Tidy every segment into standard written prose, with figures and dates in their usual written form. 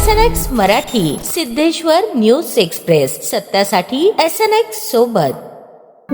SNX Marathi, Siddheshwar news express, सत्यासाठी SNX सोबत.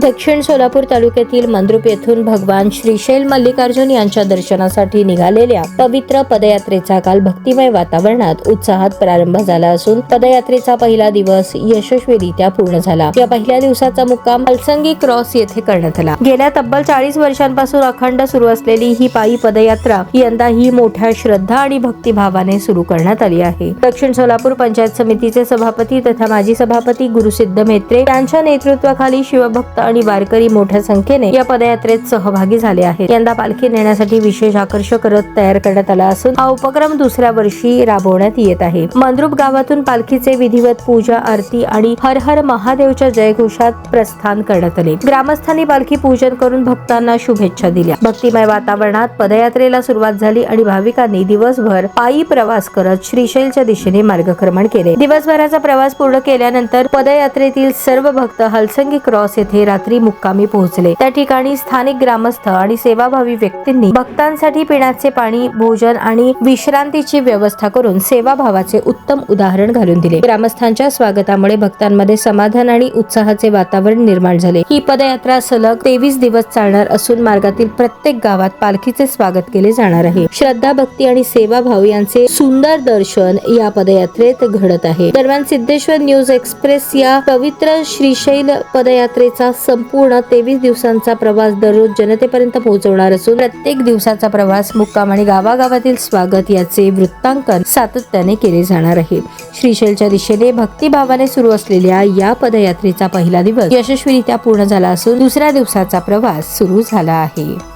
दक्षिण सोलापूर तालुक्यातील मंद्रुप येथून भगवान श्रीशैल मल्लिकार्जुन यांच्या दर्शनासाठी निघालेल्या पवित्र पदयात्रेचा काल भक्तिमय वातावरणात उत्साहात प्रारंभ झाला असून पदयात्रेचा पहिला दिवस यशस्वीरित्या पूर्ण झाला. या पहिल्या दिवसाचा मुक्काम हलसंगी क्रॉस येथे करण्यात आला. गेल्या तब्बल 40 वर्षांपासून अखंड सुरू असलेली ही पायी पदयात्रा यंदाही मोठ्या श्रद्धा आणि भक्तिभावाने सुरू करण्यात आली आहे. दक्षिण सोलापूर पंचायत समितीचे सभापती तथा माजी सभापती गुरुसिद्ध मेत्रे यांच्या नेतृत्वाखाली शिवभक्त आणि वारकरी मोठ्या संख्येने या पदयात्रेत सहभागी झाले आहेत. यंदा पालखी नेण्यासाठी विशेष आकर्षक रथ तयार करण्यात आला असून हा उपक्रम दुसऱ्या वर्षी राबवण्यात येत आहे. मंद्रुप गावातून पालखीचे विधिवत पूजा, आरती आणि हर हर महादेवच्या जयघोषात प्रस्थान करण्यात आले. ग्रामस्थांनी पालखी पूजन करून भक्तांना शुभेच्छा दिल्या. भक्तिमय वातावरणात पदयात्रेला सुरुवात झाली आणि भाविकांनी दिवसभर पायी प्रवास करत श्रीशैलच्या दिशेने मार्गक्रमण केले. दिवसभराचा प्रवास पूर्ण केल्यानंतर पदयात्रेतील सर्व भक्त हलसंगी क्रॉस येथे रात्री मुक्कामी पोहोचले. त्या ठिकाणी स्थानिक ग्रामस्थ आणि सेवाभावी व्यक्तींनी भक्तांसाठी पिण्याचे पाणी, भोजन आणि विश्रांतीची व्यवस्था करून सेवाभावाचे उत्तम उदाहरण घालून दिले. ग्रामस्थांच्या स्वागतामुळे भक्तांमध्ये समाधान आणि उत्साहाचे वातावरण निर्माण झाले. ही पदयात्रा सलग 23 दिवस चालणार असून मार्गातील प्रत्येक गावात पालखीचे स्वागत केले जाणार आहे. श्रद्धा, भक्ती आणि सेवाभाव यांचे सुंदर दर्शन या पदयात्रेत घडत आहे. दरम्यान सिद्धेश्वर न्यूज एक्सप्रेस या पवित्र श्रीशैल पदयात्रेचा संपूर्ण 23 दिवसांचा प्रवास दररोज जनतेपर्यंत पोहोचवणार असून प्रत्येक दिवसाचा प्रवास, मुक्काम आणि गावागावातील स्वागत याचे वृत्तांकन सातत्याने केले जाणार आहे. श्रीशैलच्या दिशेने भक्तिभावाने सुरू असलेल्या या पदयात्रेचा पहिला दिवस यशस्वीरित्या पूर्ण झाला असून दुसऱ्या दिवसाचा प्रवास सुरू झाला आहे.